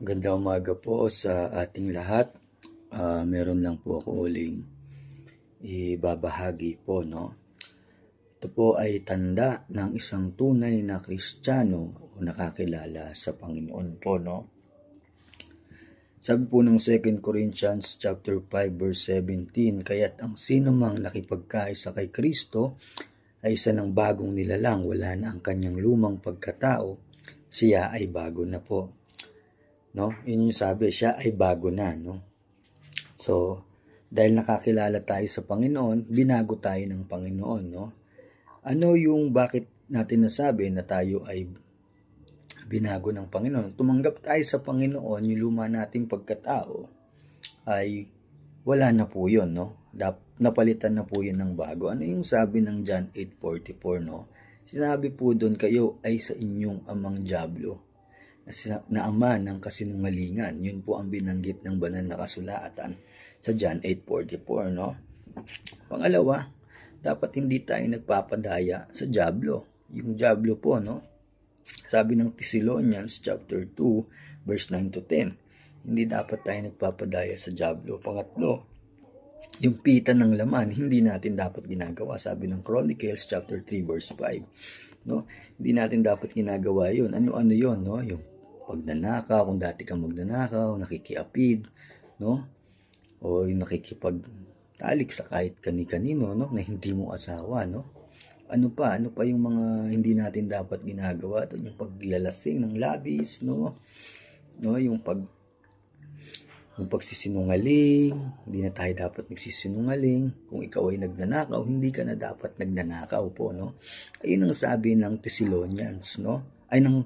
Magandang umaga po sa ating lahat. Meron lang po ako uling ibabahagi po, no? Ito po ay tanda ng isang tunay na Kristiyano o nakakilala sa Panginoon po, no? Sabi po ng 2 Corinthians chapter 5 verse 17, kaya't ang sino mang nakipagkaisa kay Kristo ay isa ng bagong nilalang, wala na ang kanyang lumang pagkatao, siya ay bago na po. No? Yun yung sabi, siya ay bago na, no? So, dahil nakakilala tayo sa Panginoon, binago tayo ng Panginoon, no? Ano yung bakit natin nasabi na tayo ay binago ng Panginoon? Tumanggap tayo sa Panginoon, yung luma nating pagkatao ay wala na po yun, no? Napalitan na po yun ng bago. Ano yung sabi ng John 8:44, no? Sinabi po doon, kayo ay sa inyong amang dyablo, na ama ng kasinungalingan. Yun po ang binanggit ng banal na kasulatan sa John 8:44, no? Pangalawa, dapat hindi tayo nagpapadaya sa dyablo. Yung dyablo po, no? Sabi ng Thessalonians chapter 2 verse 9 to 10, hindi dapat tayo nagpapadaya sa dyablo. Pangatlo, yung pita ng laman, hindi natin dapat ginagawa. Sabi ng Chronicles chapter 3 verse 5, no? Hindi natin dapat ginagawa yun. Ano-ano yun, no? Yung pagnanakaw, kung dati kang magnanakaw, nakikiapid, no? O yung nakikipagtalik sa kahit kani-kanino, no? Na hindi mo asawa, no? Ano pa yung mga hindi natin dapat ginagawa? Ito, yung paglalasing ng labis, no? Yung pagsisinungaling, hindi na tayo dapat nagsisinungaling. Kung ikaw ay nagnanakaw, hindi ka na dapat nagnanakaw po, no? Ayun ang sabi ng Thessalonians, no? Ay ng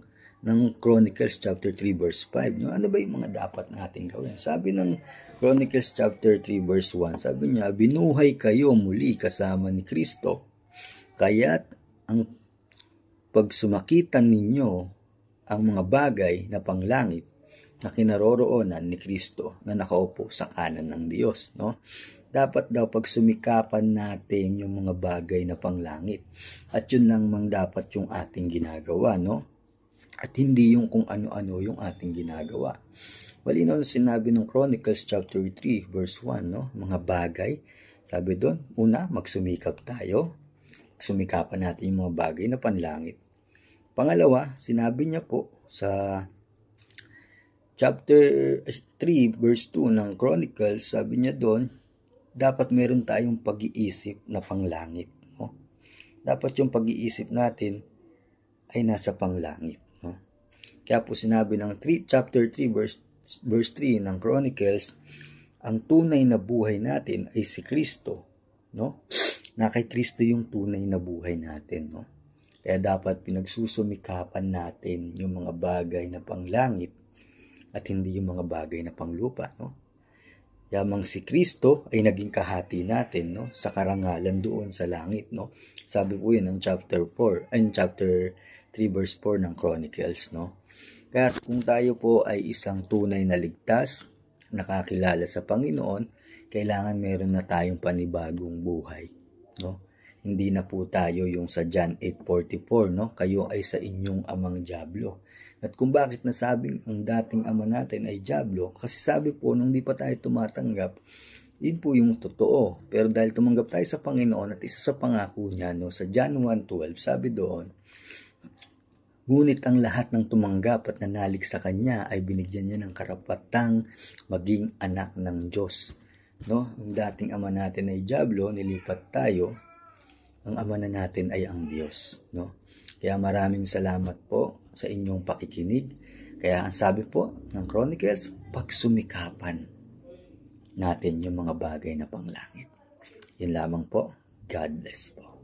Chronicles chapter 3 verse 5, no? Ano ba yung mga dapat natin gawin? Sabi ng Chronicles chapter 3 verse 1, sabi niya, binuhay kayo muli kasama ni Kristo, kaya't ang pagsumakitan ninyo ang mga bagay na panglangit na kinaroroonan ni Kristo na nakaupo sa kanan ng Diyos, no? Dapat daw pagsumikapan natin yung mga bagay na panglangit. At yun lang mang dapat yung ating ginagawa, no? At hindi yung kung ano-ano yung ating ginagawa. Malinaw na sinabi ng Chronicles chapter 3 verse 1, no? Mga bagay. Sabi doon, una, magsumikap tayo. Sumikapan natin yung mga bagay na panlangit. Pangalawa, sinabi niya po sa chapter 3 verse 2 ng Chronicles, sabi niya doon, dapat meron tayong pag-iisip na panglangit, no? Dapat yung pag-iisip natin ay nasa panglangit, no? Kaya po sinabi ng chapter 3 verse 3 ng Chronicles, ang tunay na buhay natin ay si Kristo, no? Na kay Kristo yung tunay na buhay natin, no? Kaya dapat pinagsusumikapan natin yung mga bagay na panglangit at hindi yung mga bagay na panglupa, no? Yamang si Kristo ay naging kahati natin, no? Sa karangalan doon sa langit, no? Sabi po yun ng chapter 3 verse 4 ng Chronicles, no? Kaya kung tayo po ay isang tunay na ligtas, nakakilala sa Panginoon, kailangan meron na tayong panibagong buhay, no? Hindi na po tayo yung sa John 8:44, no? Kayo ay sa inyong amang dyablo. At kung bakit nasabing ang dating ama natin ay dyablo, kasi sabi po nung di pa tayo tumatanggap, yun po yung totoo. Pero dahil tumanggap tayo sa Panginoon at isa sa pangako niya, no, sa John 1:12, sabi doon, ngunit ang lahat ng tumanggap at nanalig sa Kanya ay binigyan niya ng karapatang maging anak ng Diyos, no? Ang dating ama natin ay dyablo, nilipat tayo, ang ama na natin ay ang Diyos, no? Kaya maraming salamat po sa inyong pakikinig. Kaya ang sabi po ng Chronicles, pagsumikapan natin yung mga bagay na panglangit. Yun lamang po. God bless po.